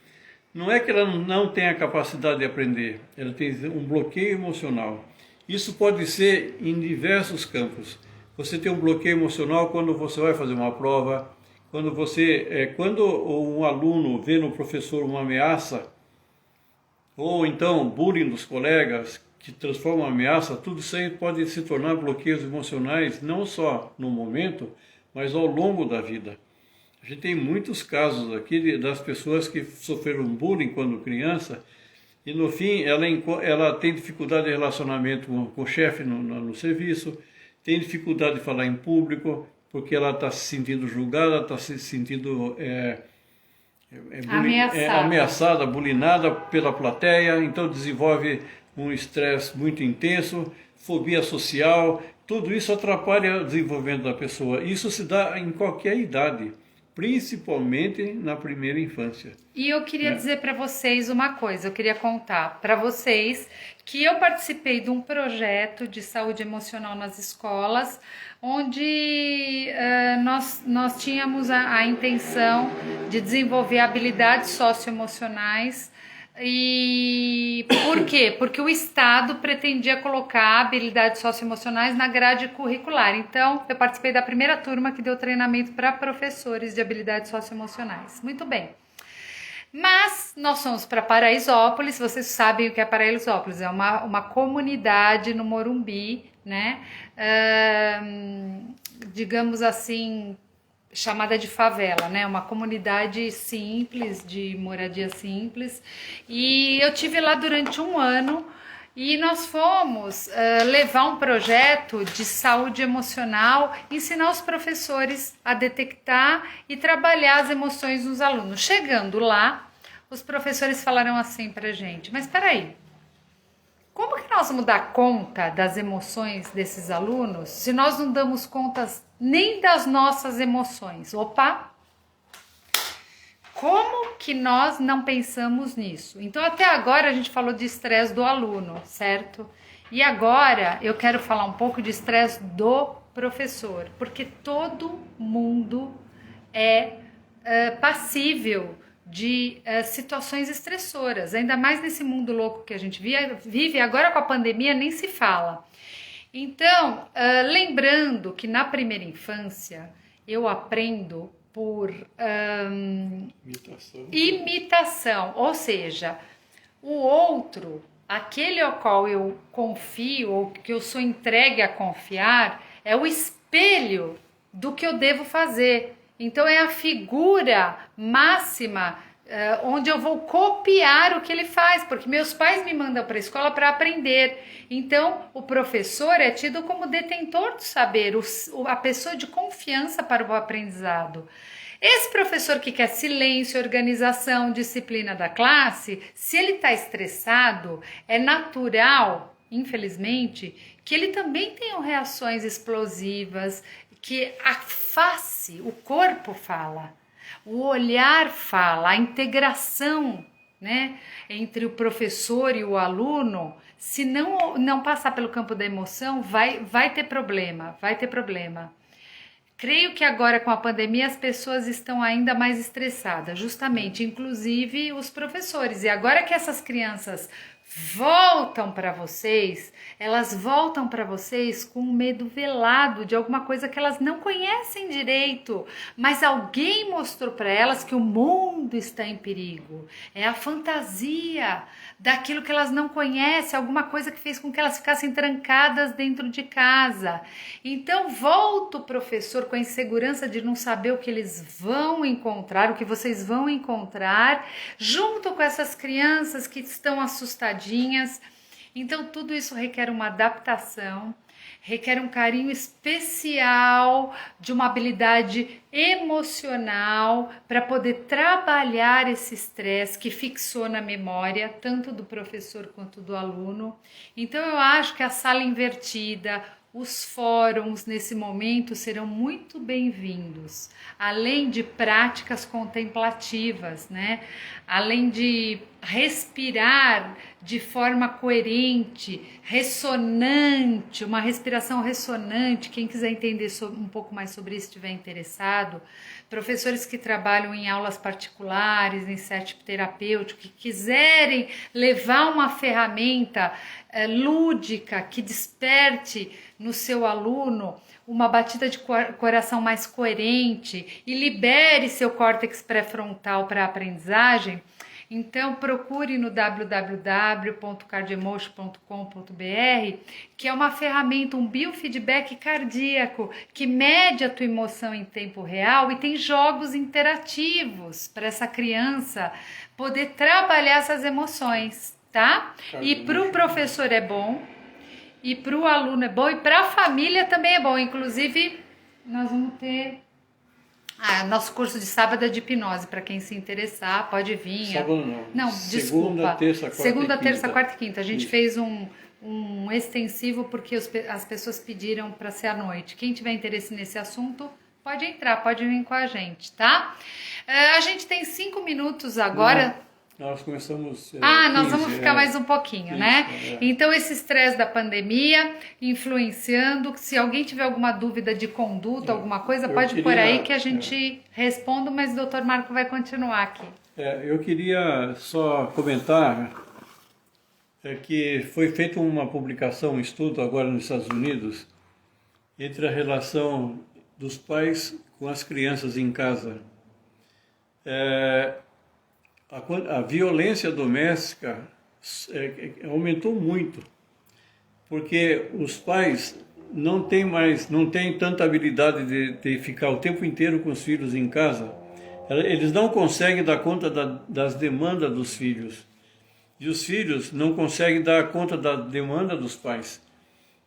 Não é que ela não tenha a capacidade de aprender, ela tem um bloqueio emocional. Isso pode ser em diversos campos. Você tem um bloqueio emocional quando você vai fazer uma prova, quando um aluno vê no professor uma ameaça, ou então bullying dos colegas, que transforma em ameaça, tudo isso aí pode se tornar bloqueios emocionais, não só no momento, mas ao longo da vida. A gente tem muitos casos aqui das pessoas que sofreram bullying quando criança e no fim ela tem dificuldade de relacionamento com o chefe no serviço, tem dificuldade de falar em público porque ela está se sentindo julgada, está se sentindo ameaçada, bulinada pela plateia, então desenvolve um estresse muito intenso, fobia social, tudo isso atrapalha o desenvolvimento da pessoa. Isso se dá em qualquer idade, principalmente na primeira infância. E eu queria dizer para vocês uma coisa, eu queria contar para vocês que eu participei de um projeto de saúde emocional nas escolas, onde nós tínhamos a intenção de desenvolver habilidades socioemocionais. E por quê? Porque o Estado pretendia colocar habilidades socioemocionais na grade curricular. Então, eu participei da primeira turma que deu treinamento para professores de habilidades socioemocionais. Muito bem. Mas nós fomos para Paraisópolis, vocês sabem o que é Paraisópolis, é uma comunidade no Morumbi, né? Digamos assim, chamada de favela, né? Uma comunidade simples, de moradia simples. E eu tive lá durante um ano e nós fomos levar um projeto de saúde emocional, ensinar os professores a detectar e trabalhar as emoções dos alunos. Chegando lá, os professores falaram assim pra gente, mas peraí, como que nós vamos dar conta das emoções desses alunos se nós não damos conta nem das nossas emoções? Opa! Como que nós não pensamos nisso? Então, até agora a gente falou de estresse do aluno, certo? E agora eu quero falar um pouco de estresse do professor, porque todo mundo é passível de situações estressoras, ainda mais nesse mundo louco que a gente vive, agora com a pandemia nem se fala. Então, lembrando que na primeira infância eu aprendo por imitação, ou seja, o outro, aquele ao qual eu confio ou que eu sou entregue a confiar, é o espelho do que eu devo fazer. Então é a figura máxima onde eu vou copiar o que ele faz, porque meus pais me mandam para a escola para aprender. Então o professor é tido como detentor do saber, a pessoa de confiança para o aprendizado. Esse professor que quer silêncio, organização, disciplina da classe, se ele está estressado, é natural, infelizmente, que ele também tenha reações explosivas, que a face, o corpo fala, o olhar fala, a integração, né, entre o professor e o aluno, se não passar pelo campo da emoção, vai ter problema, vai ter problema. Creio que agora com a pandemia as pessoas estão ainda mais estressadas, justamente, inclusive os professores. E agora que essas crianças voltam para vocês, elas voltam para vocês com um medo velado de alguma coisa que elas não conhecem direito, mas alguém mostrou para elas que o mundo está em perigo. É a fantasia daquilo que elas não conhecem, alguma coisa que fez com que elas ficassem trancadas dentro de casa. Então volta o professor com a insegurança de não saber o que eles vão encontrar, o que vocês vão encontrar, junto com essas crianças que estão assustadinhas. Então, tudo isso requer uma adaptação, requer um carinho especial, de uma habilidade emocional para poder trabalhar esse estresse que fixou na memória, tanto do professor quanto do aluno. Então, eu acho que a sala invertida, os fóruns nesse momento serão muito bem-vindos, além de práticas contemplativas, né? Além de respirar de forma coerente, ressonante, uma respiração ressonante. Quem quiser entender um pouco mais sobre isso, estiver interessado, professores que trabalham em aulas particulares, em set terapêutico, que quiserem levar uma ferramenta lúdica que desperte no seu aluno uma batida de coração mais coerente e libere seu córtex pré-frontal para a aprendizagem, então procure no www.cardioemotion.com.br, que é uma ferramenta, um biofeedback cardíaco que mede a tua emoção em tempo real e tem jogos interativos para essa criança poder trabalhar essas emoções, tá? E para o professor é bom, e para o aluno é bom, e para a família também é bom. Inclusive, nós vamos ter nosso curso de sábado é de hipnose, para quem se interessar, pode vir. Sábado não. Não, Segunda, terça, quarta Segunda, e terça, quinta. quarta e quinta. A gente fez um extensivo porque as pessoas pediram para ser à noite. Quem tiver interesse nesse assunto, pode entrar, pode vir com a gente, tá? A gente tem 5 minutos agora. Não. Nós começamos. Nós vamos ficar mais um pouquinho, 15, né? Então, esse estresse da pandemia influenciando. Se alguém tiver alguma dúvida de conduta, alguma coisa, pode pôr aí que a gente responda, mas o Dr. Marco vai continuar aqui. Eu queria só comentar que foi feita uma publicação, um estudo agora nos Estados Unidos, entre a relação dos pais com as crianças em casa. A violência doméstica aumentou muito, porque os pais não têm tanta habilidade de ficar o tempo inteiro com os filhos em casa. Eles não conseguem dar conta das demandas dos filhos, e os filhos não conseguem dar conta da demanda dos pais.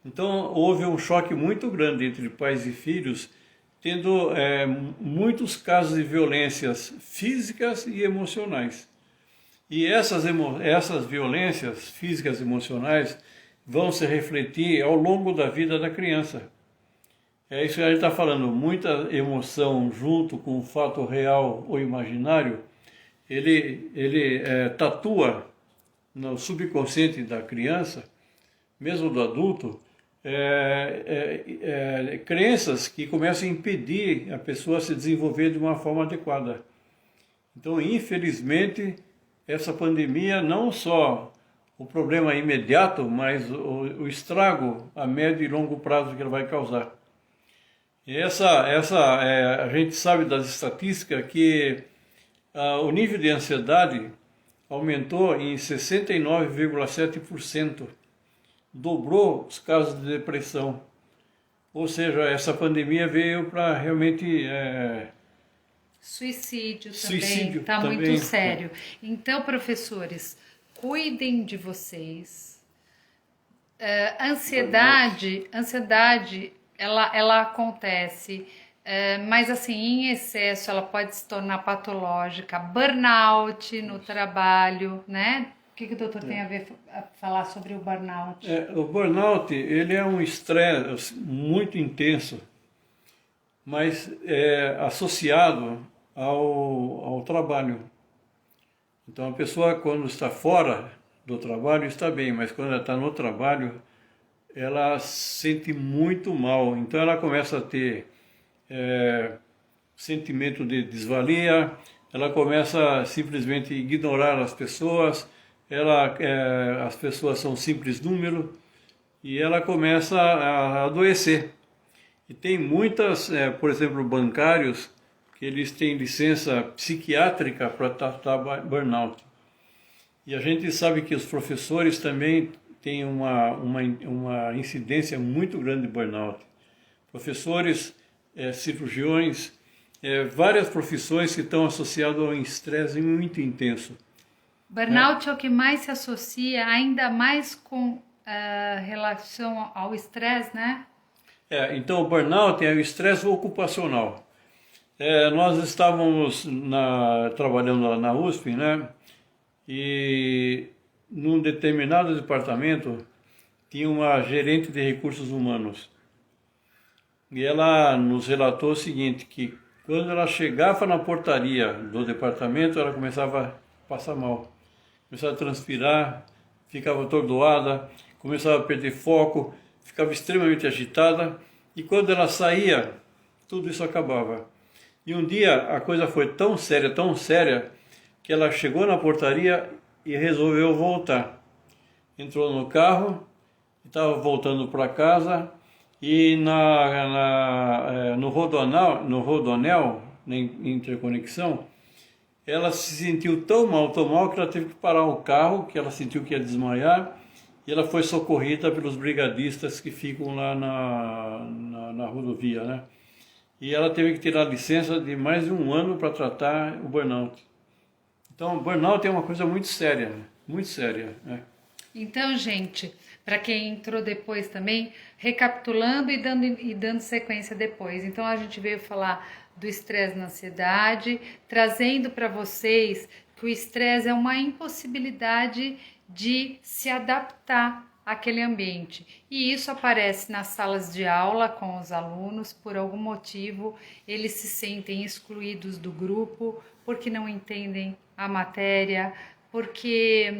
Então houve um choque muito grande entre pais e filhos, tendo muitos casos de violências físicas e emocionais. E essas violências físicas e emocionais vão se refletir ao longo da vida da criança. É isso que a gente está falando, muita emoção junto com o fato real ou imaginário, ele tatua no subconsciente da criança, mesmo do adulto, crenças que começam a impedir a pessoa a se desenvolver de uma forma adequada. Então, infelizmente, essa pandemia, não só o problema imediato, mas o estrago a médio e longo prazo que ela vai causar. E a gente sabe das estatísticas que o nível de ansiedade aumentou em 69,7%. Dobrou os casos de depressão. Ou seja, essa pandemia veio para realmente... Suicídio também, está muito sério. Então, professores, cuidem de vocês. Ansiedade, ela acontece, mas assim, em excesso, ela pode se tornar patológica. Burnout no trabalho, né? O que o doutor tem a falar sobre o burnout? O burnout, ele é um estresse muito intenso, mas associado ao trabalho. Então a pessoa, quando está fora do trabalho, está bem, mas quando ela está no trabalho, ela se sente muito mal. Então ela começa a ter sentimento de desvalia, ela começa a simplesmente ignorar as pessoas, as pessoas são simples número, e ela começa a adoecer. E tem muitas, por exemplo, bancários, que eles têm licença psiquiátrica para tratar burnout. E a gente sabe que os professores também têm uma incidência muito grande de burnout. Professores, cirurgiões, várias profissões que estão associadas a um estresse muito intenso. Burnout é o que mais se associa, ainda mais com relação ao estresse, né? Então o burnout é o estresse ocupacional. Nós estávamos trabalhando lá na USP, né? E num determinado departamento tinha uma gerente de recursos humanos. E ela nos relatou o seguinte, que quando ela chegava na portaria do departamento, ela começava a passar mal. Começava a transpirar, ficava atordoada, começava a perder foco, ficava extremamente agitada. E quando ela saía, tudo isso acabava. E um dia a coisa foi tão séria, que ela chegou na portaria e resolveu voltar. Entrou no carro, estava voltando para casa e no rodonel, na interconexão, ela se sentiu tão mal que ela teve que parar o carro, que ela sentiu que ia desmaiar, e ela foi socorrida pelos brigadistas que ficam lá na rodovia, né? E ela teve que tirar licença de mais de 1 ano para tratar o burnout. Então, o burnout é uma coisa muito séria, né? Então, gente, para quem entrou depois também, recapitulando e dando sequência depois. Então, a gente veio falar do estresse na ansiedade, trazendo para vocês que o estresse é uma impossibilidade de se adaptar àquele ambiente. E isso aparece nas salas de aula com os alunos, por algum motivo eles se sentem excluídos do grupo, porque não entendem a matéria, porque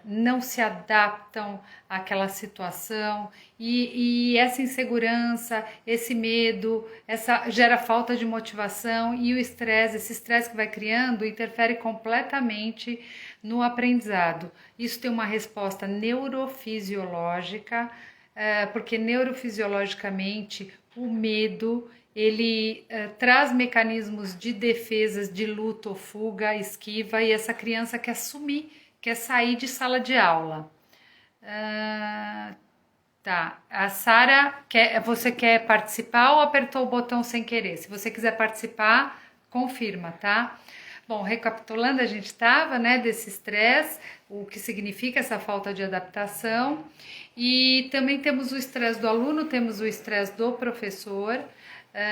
não se adaptam àquela situação e essa insegurança, esse medo, gera falta de motivação e o estresse, esse estresse que vai criando interfere completamente no aprendizado. Isso tem uma resposta neurofisiológica, porque neurofisiologicamente o medo ele traz mecanismos de defesas, de luta ou fuga, esquiva, e essa criança quer sumir, quer sair de sala de aula. Tá, a Sara, você quer participar ou apertou o botão sem querer? Se você quiser participar, confirma, tá? Bom, recapitulando, a gente estava, né, desse estresse, o que significa essa falta de adaptação, e também temos o estresse do aluno, temos o estresse do professor.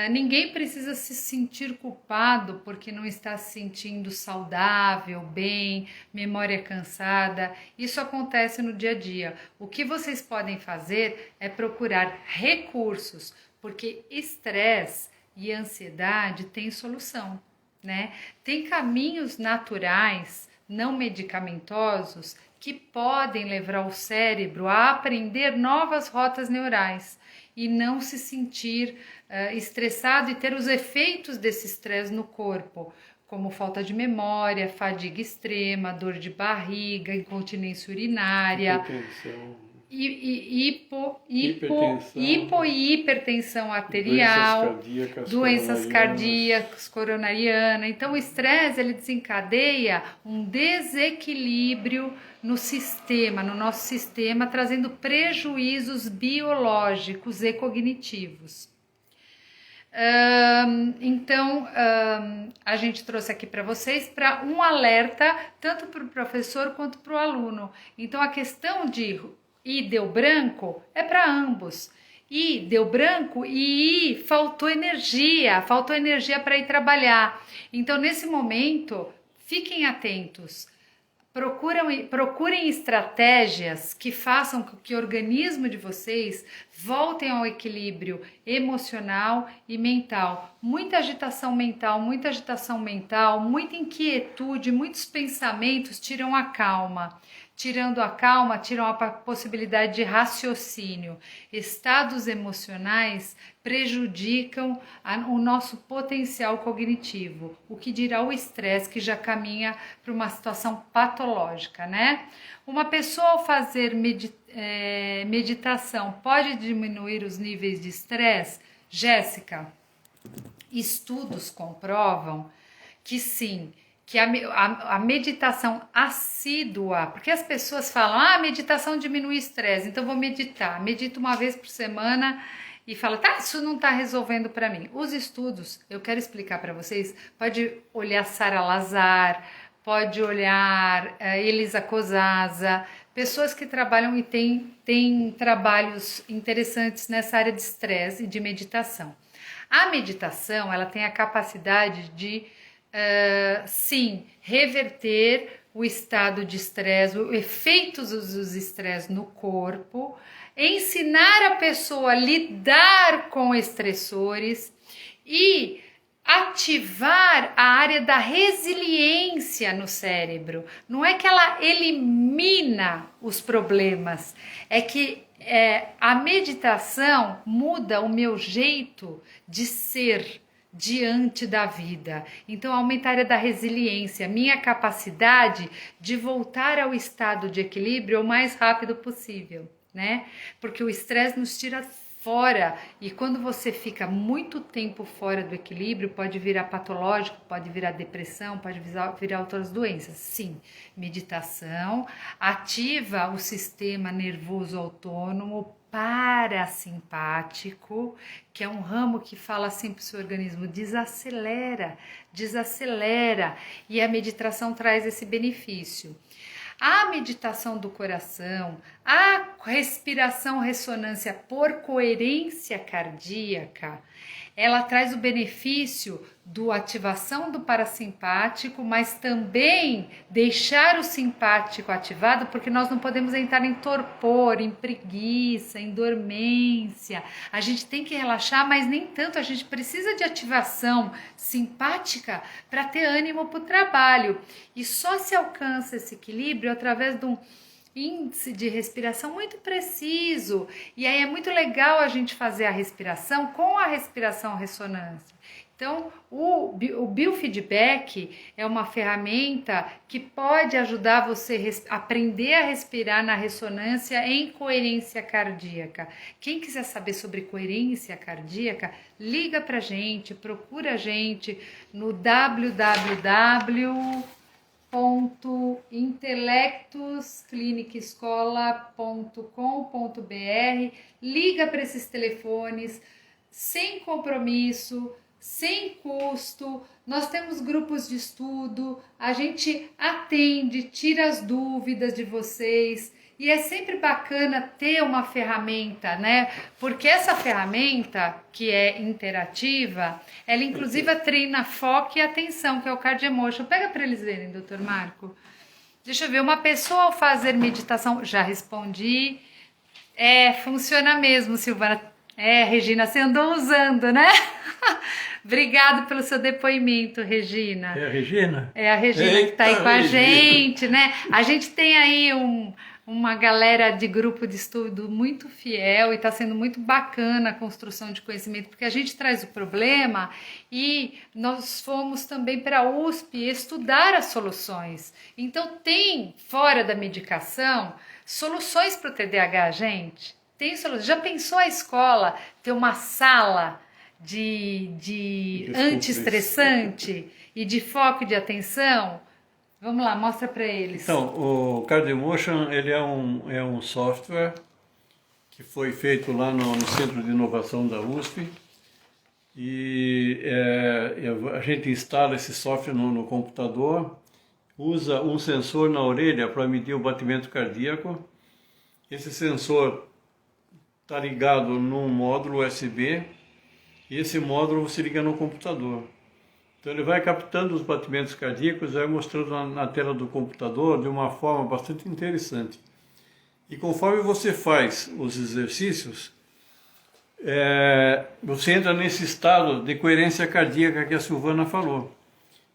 Ninguém precisa se sentir culpado porque não está se sentindo saudável, bem, memória cansada. Isso acontece no dia a dia. O que vocês podem fazer é procurar recursos, porque estresse e ansiedade têm solução, né? Tem caminhos naturais, não medicamentosos, que podem levar o cérebro a aprender novas rotas neurais e não se sentir estressado e ter os efeitos desse estresse no corpo, como falta de memória, fadiga extrema, dor de barriga, incontinência urinária, hipertensão arterial, doenças cardíacas, coronariana. Então o estresse ele desencadeia um desequilíbrio no nosso sistema, trazendo prejuízos biológicos e cognitivos. Então, a gente trouxe aqui para vocês para um alerta, tanto para o professor quanto para o aluno. Então, a questão de e deu branco é para ambos. E deu branco e faltou energia para ir trabalhar. Então, nesse momento, fiquem atentos. Procurem estratégias que façam com que o organismo de vocês voltem ao equilíbrio emocional e mental. Muita agitação mental, muita inquietude, muitos pensamentos tiram a calma. Tirando a calma, tiram a possibilidade de raciocínio. Estados emocionais prejudicam o nosso potencial cognitivo, o que dirá o estresse, que já caminha para uma situação patológica, né? Uma pessoa ao fazer meditação pode diminuir os níveis de estresse? Jéssica, estudos comprovam que sim, que a meditação assídua, porque as pessoas falam, a meditação diminui o estresse, então vou meditar, medito uma vez por semana e fala, tá, isso não está resolvendo para mim. Os estudos, eu quero explicar para vocês, pode olhar Sara Lazar, pode olhar Elisa Cosasa, pessoas que trabalham e têm trabalhos interessantes nessa área de estresse e de meditação. A meditação, ela tem a capacidade de, sim, reverter o estado de estresse, os efeitos dos estresses no corpo, ensinar a pessoa a lidar com estressores e ativar a área da resiliência no cérebro. Não é que ela elimina os problemas, é que a meditação muda o meu jeito de ser diante da vida. Então, aumenta a área da resiliência, minha capacidade de voltar ao estado de equilíbrio o mais rápido possível, né? Porque o estresse nos tira fora, e quando você fica muito tempo fora do equilíbrio, pode virar patológico, pode virar depressão, pode virar outras doenças. Sim, meditação ativa o sistema nervoso autônomo parasimpático, que é um ramo que fala assim para o seu organismo: desacelera, desacelera, e a meditação traz esse benefício. A meditação do coração, a respiração ressonância por coerência cardíaca, ela traz o benefício do ativação do parasimpático, mas também deixar o simpático ativado, porque nós não podemos entrar em torpor, em preguiça, em dormência. A gente tem que relaxar, mas nem tanto. A gente precisa de ativação simpática para ter ânimo para o trabalho. E só se alcança esse equilíbrio através de um índice de respiração muito preciso. E aí é muito legal a gente fazer a respiração com a respiração ressonância. Então, o biofeedback é uma ferramenta que pode ajudar você a aprender a respirar na ressonância em coerência cardíaca. Quem quiser saber sobre coerência cardíaca, liga pra gente, procura a gente no www.intelectusclinicescola.com.br. Liga para esses telefones sem compromisso, sem custo. Nós temos grupos de estudo, a gente atende, tira as dúvidas de vocês, e é sempre bacana ter uma ferramenta, né? Porque essa ferramenta, que é interativa, ela inclusive treina foco e atenção, que é o Cardio Emotion. Pega para eles verem, doutor Marco. Deixa eu ver, uma pessoa ao fazer meditação, já respondi, funciona mesmo, Silvana. Regina, você andou usando, né? Obrigado pelo seu depoimento, Regina. É a Regina? É a Regina. Eita, que está aí com a gente, né? A gente tem aí uma galera de grupo de estudo muito fiel, e está sendo muito bacana a construção de conhecimento, porque a gente traz o problema e nós fomos também para a USP estudar as soluções. Então tem, fora da medicação, soluções para o TDAH, gente. Tem solução. Já pensou a escola ter uma sala de anti-estressante e de foco de atenção? Vamos lá, mostra para eles. Então, o Cardio Emotion, ele é um software que foi feito lá no Centro de Inovação da USP, e a gente instala esse software no computador, usa um sensor na orelha para medir o batimento cardíaco. Esse sensor está ligado num módulo USB, e esse módulo você liga no computador. Então ele vai captando os batimentos cardíacos e vai mostrando na tela do computador de uma forma bastante interessante. E conforme você faz os exercícios, você entra nesse estado de coerência cardíaca que a Silvana falou.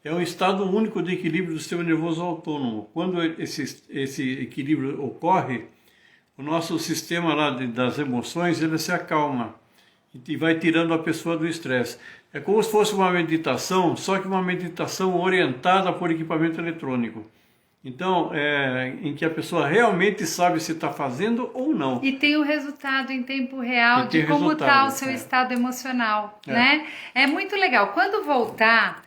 É um estado único de equilíbrio do sistema nervoso autônomo. Quando esse equilíbrio ocorre, o nosso sistema lá das emoções, ele se acalma e vai tirando a pessoa do estresse. É como se fosse uma meditação, só que uma meditação orientada por equipamento eletrônico. Então, em que a pessoa realmente sabe se está fazendo ou não. E tem o resultado em tempo real de como está o seu estado emocional, né? É muito legal. Quando voltar...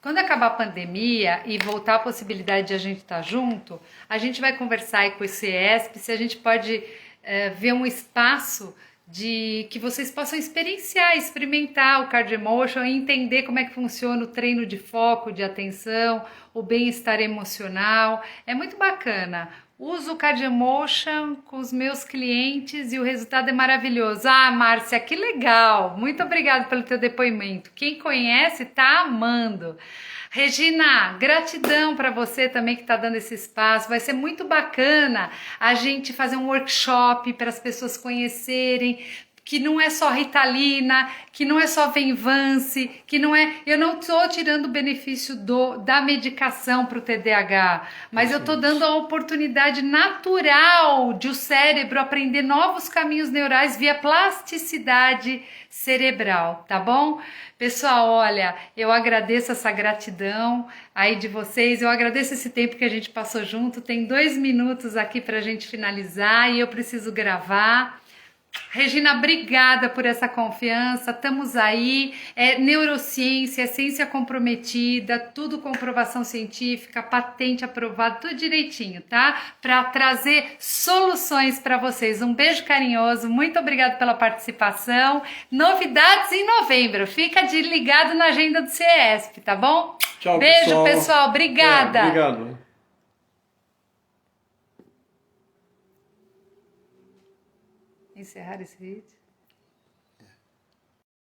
Quando acabar a pandemia e voltar a possibilidade de a gente estar junto, a gente vai conversar aí com o CIESP se a gente pode ver um espaço de que vocês possam experimentar o Cardio Emotion e entender como é que funciona o treino de foco, de atenção, o bem-estar emocional. É muito bacana. Uso o Cardio Emotion com os meus clientes e o resultado é maravilhoso. Ah, Márcia, que legal! Muito obrigada pelo teu depoimento. Quem conhece tá amando. Regina, gratidão para você também que está dando esse espaço. Vai ser muito bacana a gente fazer um workshop para as pessoas conhecerem que não é só Ritalina, que não é só Venvance, que não é... Eu não estou tirando o benefício da medicação para o TDAH, mas eu estou dando a oportunidade natural de o cérebro aprender novos caminhos neurais via plasticidade cerebral, tá bom? Pessoal, olha, eu agradeço essa gratidão aí de vocês, eu agradeço esse tempo que a gente passou junto, tem 2 minutos aqui pra gente finalizar e eu preciso gravar. Regina, obrigada por essa confiança, estamos aí, é neurociência, é ciência comprometida, tudo comprovação científica, patente aprovada, tudo direitinho, tá? Para trazer soluções para vocês. Um beijo carinhoso, muito obrigada pela participação. Novidades em novembro, fica ligado na agenda do CESP, tá bom? Tchau, beijo, pessoal, obrigada. Obrigado. Encerrar esse vídeo.